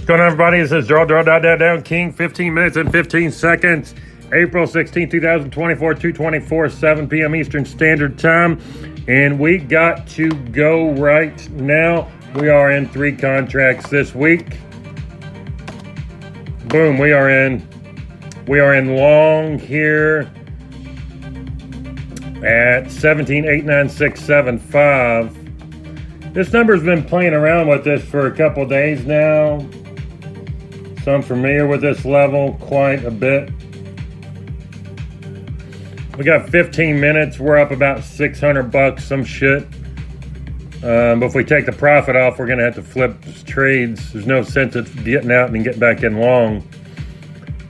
going on, everybody? This is Down King, 15 minutes and 15 seconds. April 16, 2024, 2:24, 7 p.m. Eastern Standard Time. And we got to go right now. We are in 3 contracts this week. Boom, we are in long here at 17,896.75. This number's been playing around with this for a couple days now. So I'm familiar with this level quite a bit. We got 15 minutes. We're up about $600, some shit. But if we take the profit off, we're going to have to flip trades. There's no sense of getting out and getting back in long.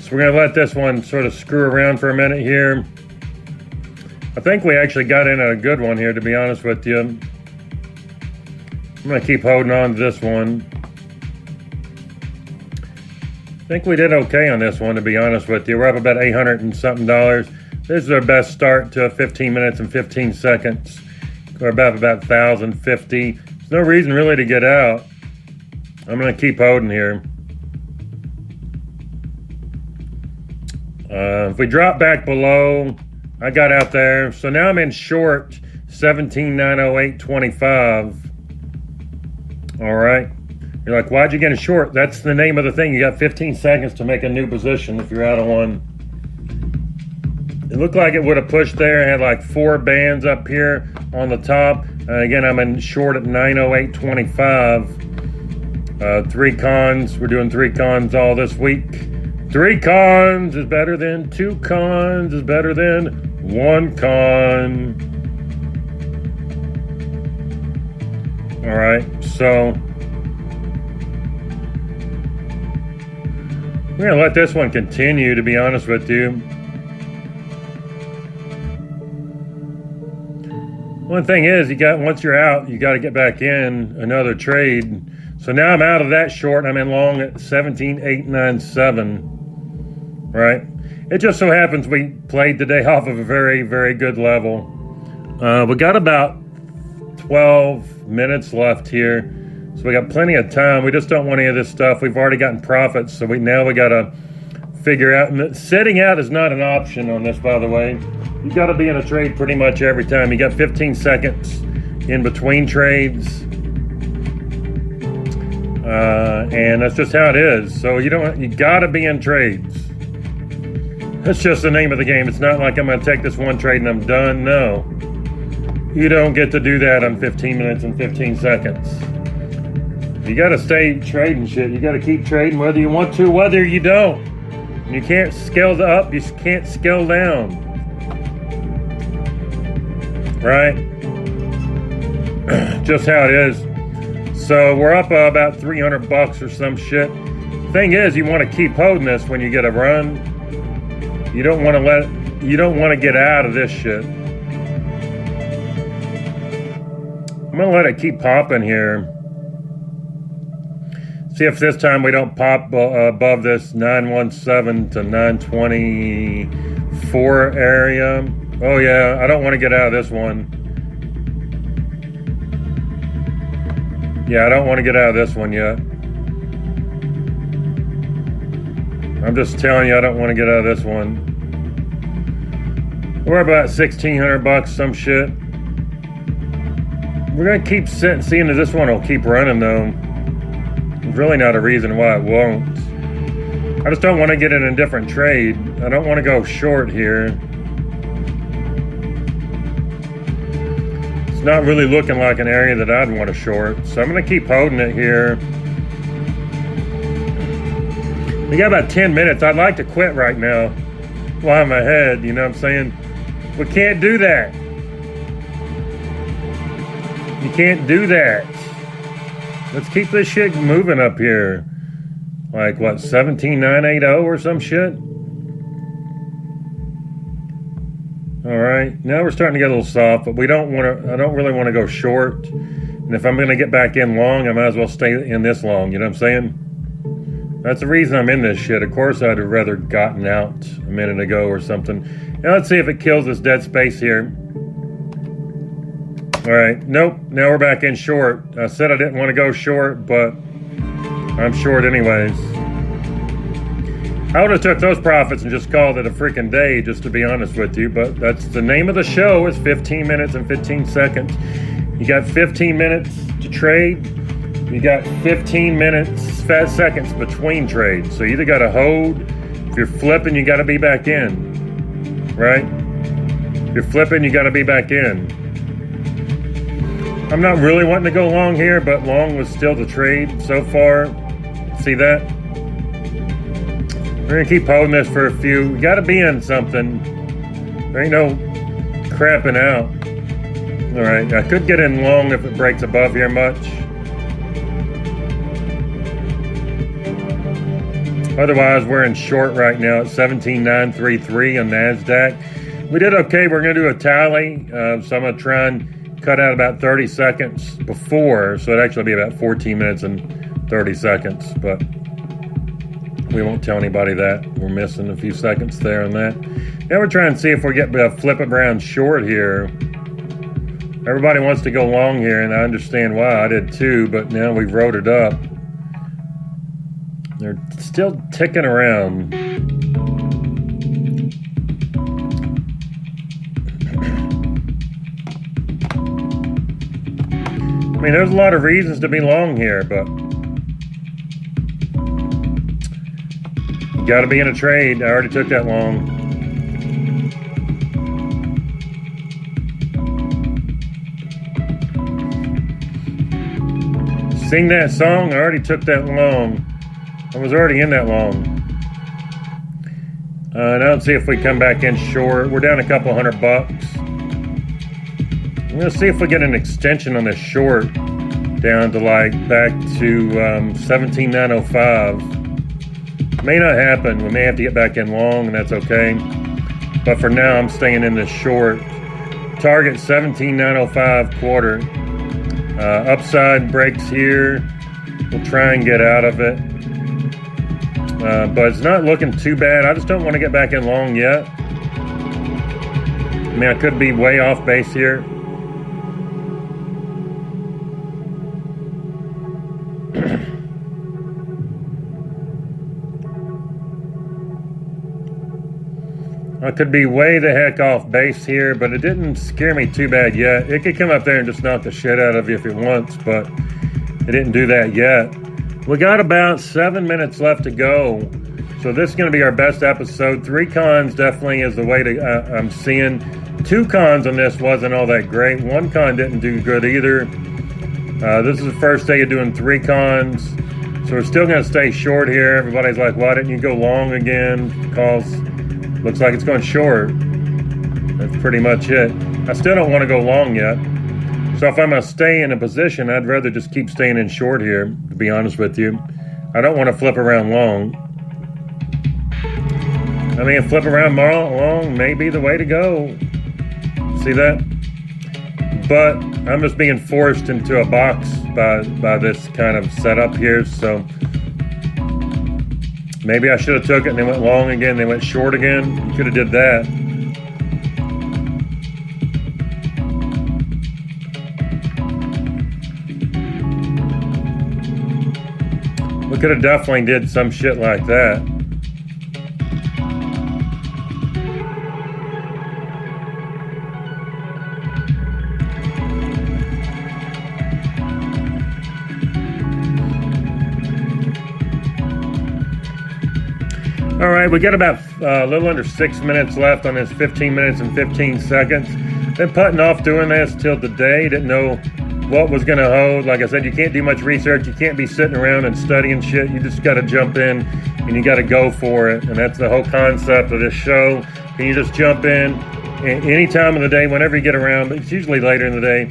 So we're going to let this one sort of screw around for a minute here. I think we actually got in a good one here, to be honest with you. I'm going to keep holding on to this one. I think we did okay on this one, to be honest with you. We're up about $800 and something. This is our best start to 15 minutes and 15 seconds. We're about 1,050. There's no reason really to get out. I'm going to keep holding here. If we drop back below, I got out there. So now I'm in short 17,908.25. All right. You're like, why'd you get in short? That's the name of the thing. You got 15 seconds to make a new position if you're out of one. It looked like it would have pushed there. It had like 4 bands up here on the top. Again, I'm in short at 908.25. 3 cons. We're doing 3 cons all this week. 3 cons is better than 2 cons is better than 1 con. All right, so we're going to let this one continue, to be honest with you. One thing is, once you're out, you got to get back in another trade. So now I'm out of that short. I'm in long at 17,897. Right? It just so happens we played today off of a very, very good level. We got about 12 minutes left here. So we got plenty of time. We just don't want any of this stuff. We've already gotten profits, so we got to figure out. And sitting out is not an option on this, by the way. You got to be in a trade pretty much every time. You got 15 seconds in between trades. And that's just how it is. So you got to be in trades. That's just the name of the game. It's not like I'm going to take this one trade and I'm done. No. You don't get to do that on 15 minutes and 15 seconds. You got to stay trading shit. You got to keep trading whether you want to, whether you don't. You can't scale up. You can't scale down. Right? Just how it is. So we're up about $300 or some shit. Thing is, you want to keep holding this when you get a run. You don't want to get out of this shit. I'm going to let it keep popping here. See if this time we don't pop above this 917 to 924 area. Oh yeah, I don't want to get out of this one. Yeah, I don't want to get out of this one yet. I'm just telling you, I don't want to get out of this one. We're about $1,600, some shit. We're going to keep seeing if this one will keep running, though. There's really not a reason why it won't. I just don't want to get in a different trade. I don't want to go short here. It's not really looking like an area that I'd want to short. So I'm going to keep holding it here. We got about 10 minutes. I'd like to quit right now while I'm ahead. You know what I'm saying? We can't do that. You can't do that. Let's keep this shit moving up here. Like, what, 17,980 or some shit? All right, now we're starting to get a little soft, but I don't really want to go short. And if I'm going to get back in long, I might as well stay in this long, you know what I'm saying? That's the reason I'm in this shit. Of course, I'd have rather gotten out a minute ago or something. Now let's see if it kills this dead space here. All right, nope, now we're back in short. I said I didn't want to go short, but I'm short anyways. I would have took those profits and just called it a freaking day, just to be honest with you. But that's the name of the show, is 15 minutes and 15 seconds. You got 15 minutes to trade. You got 15 minutes, seconds between trades. So you either got to hold. If you're flipping, you got to be back in, right? If you're flipping, you got to be back in. I'm not really wanting to go long here, but long was still the trade so far. See that? We're going to keep holding this for a few. We got to be in something. There ain't no crapping out. All right, I could get in long if it breaks above here much. Otherwise, we're in short right now at 17,933 on NASDAQ. We did okay. We're going to do a tally. So I'm going to try and cut out about 30 seconds before. So it'd actually be about 14 minutes and 30 seconds. But we won't tell anybody that. We're missing a few seconds there on that. Now we're trying to see if we get a flip around short here. Everybody wants to go long here, and I understand why. I did too, but now we've wrote it up. They're still ticking around. I mean, there's a lot of reasons to be long here, but you got to be in a trade. I already took that long. Sing that song. I already took that long. I was already in that long. Now let's see if we come back in short. We're down a couple $100. I'm going to see if we get an extension on this short down to like back to 17,905. May not happen. We may have to get back in long, and that's okay. But for now, I'm staying in this short. Target 17,905 quarter. Upside breaks here. We'll try and get out of it. But it's not looking too bad. I just don't want to get back in long yet. I mean, I could be way off base here. I could be way the heck off base here, but it didn't scare me too bad yet. It could come up there and just knock the shit out of you if it wants, but it didn't do that yet. We got about 7 minutes left to go. So this is going to be our best episode. 3 cons definitely is the way to, I'm seeing. 2 cons on this wasn't all that great. 1 con didn't do good either. This is the first day of doing 3 cons. So we're still going to stay short here. Everybody's like, why didn't you go long again? Because looks like it's going short. That's pretty much it. I still don't want to go long yet. So if I'm going to stay in a position, I'd rather just keep staying in short here, to be honest with you. I don't want to flip around long. I mean, flip around long may be the way to go. See that? But I'm just being forced into a box by this kind of setup here. So maybe I should have took it and they went long again. They went short again. You could have did that. We could have definitely did some shit like that. All right, we got about a little under 6 minutes left on this 15 minutes and 15 seconds. Been putting off doing this till today. Didn't know what was going to hold. Like I said, you can't do much research. You can't be sitting around and studying shit. You just got to jump in and you got to go for it. And that's the whole concept of this show. Can you just jump in any time of the day, whenever you get around, but it's usually later in the day.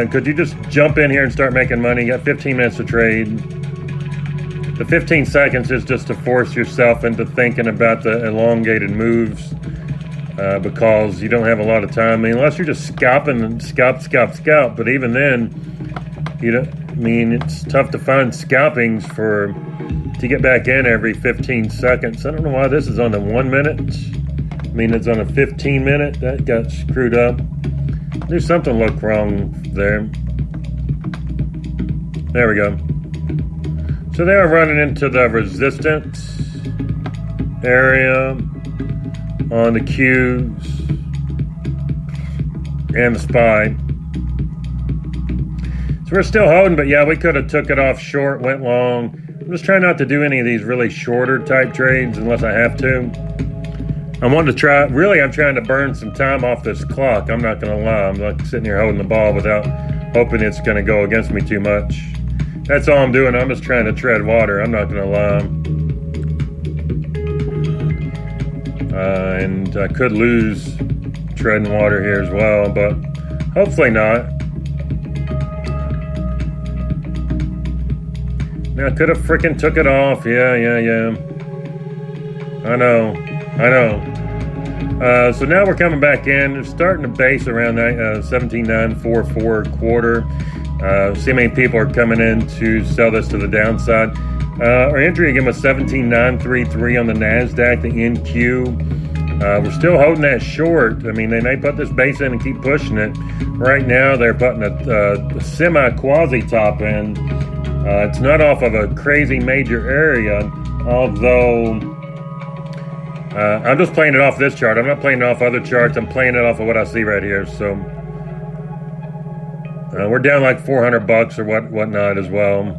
Could you just jump in here and start making money? You got 15 minutes to trade. The 15 seconds is just to force yourself into thinking about the elongated moves because you don't have a lot of time. I mean, unless you're just scalping and scalp. But even then, you know, I mean, it's tough to find scalpings to get back in every 15 seconds. I don't know why this is on the 1 minute. I mean, it's on a 15 minute. That got screwed up. There's something look wrong there. There we go. So they are running into the resistance area on the Qs and the SPY. So we're still holding, but yeah, we could have took it off short, went long. I'm just trying not to do any of these really shorter type trades unless I have to. I wanted to try, really I'm trying to burn some time off this clock. I'm not gonna lie, I'm like sitting here holding the ball without hoping it's gonna go against me too much. That's all I'm doing, I'm just trying to tread water, I'm not gonna lie. And I could lose treading water here as well, but hopefully not. Now, I could have freaking took it off. Yeah. I know. So now we're coming back in. We're starting to base around 17,944 quarter. See how many people are coming in to sell this to the downside. Our entry again was 17,933 on the NASDAQ, the NQ. We're still holding that short. I mean, they may put this base in and keep pushing it. Right now, they're putting a semi-quasi top in. It's not off of a crazy major area, although I'm just playing it off this chart. I'm not playing it off other charts. I'm playing it off of what I see right here. So we're down like $400 or whatnot as well.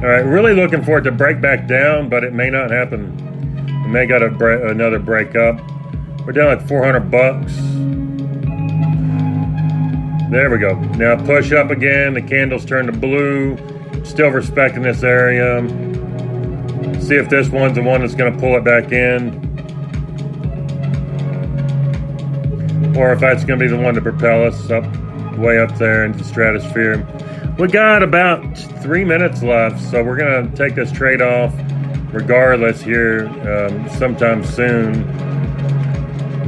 All right, really looking for it to break back down, but it may not happen. We may got another break up. We're down like $400. There we go. Now push up again. The candles turn to blue. Still respecting this area. See if this one's the one that's going to pull it back in, or if that's going to be the one to propel us up, way up there into the stratosphere. We got about 3 minutes left, so we're going to take this trade off regardless here sometime soon.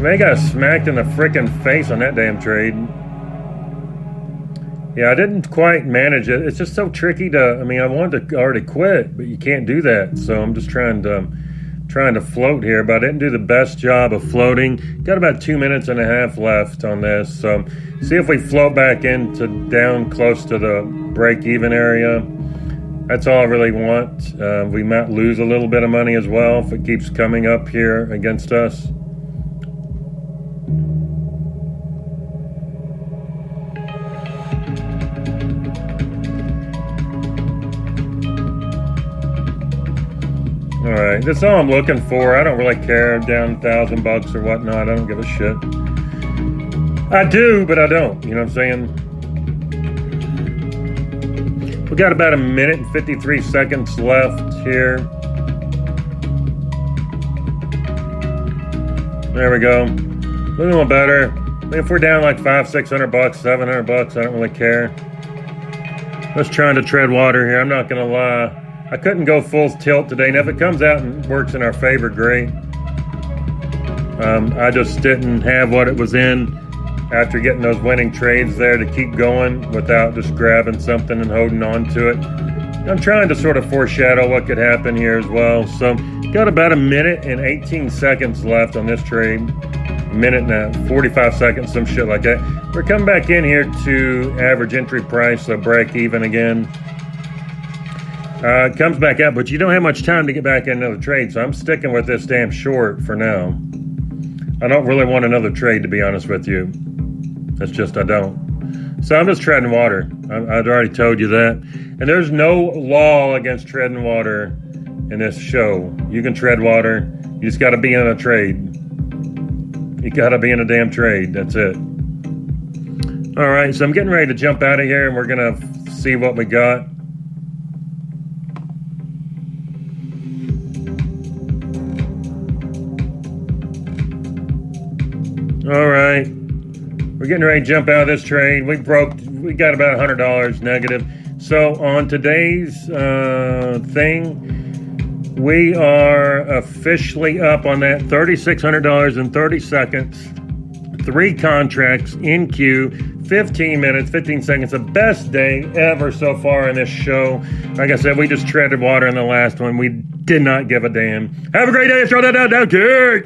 They got smacked in the freaking face on that damn trade. Yeah, I didn't quite manage it. It's just so tricky to, I mean, I wanted to already quit, but you can't do that. So I'm just trying to float here, but I didn't do the best job of floating. Got about 2 minutes and a half left on this. So see if we float back into down close to the break-even area. That's all I really want. We might lose a little bit of money as well if it keeps coming up here against us. All right, that's all I'm looking for. I don't really care, down $1,000 or whatnot. I don't give a shit. I do, but I don't. You know what I'm saying? We got about 1 minute and 53 seconds left here. There we go. Looking a little better. I mean, if we're down like $500-600, $700, I don't really care. Just trying to tread water here. I'm not gonna lie. I couldn't go full tilt today. Now, if it comes out and works in our favor, great. I just didn't have what it was in after getting those winning trades there to keep going without just grabbing something and holding on to it. I'm trying to sort of foreshadow what could happen here as well. So, got about 1 minute and 18 seconds left on this trade. 1 minute and 45 seconds, some shit like that. We're coming back in here to average entry price, so break even again. It comes back up, but you don't have much time to get back into the trade, so I'm sticking with this damn short for now. I don't really want another trade, to be honest with you. That's just, I don't. So I'm just treading water. I've already told you that. And there's no law against treading water in this show. You can tread water. You just got to be in a trade. You got to be in a damn trade. That's it. All right, so I'm getting ready to jump out of here, and we're going to see what we got. All right, we're getting ready to jump out of this trade. We got about $100 negative. So on today's thing, we are officially up on that $3,600 in 30 seconds. 3 contracts in queue, 15 minutes, 15 seconds. The best day ever so far in this show. Like I said, we just treaded water in the last one. We Did not give a damn. Have a great day. Show that down, Jake.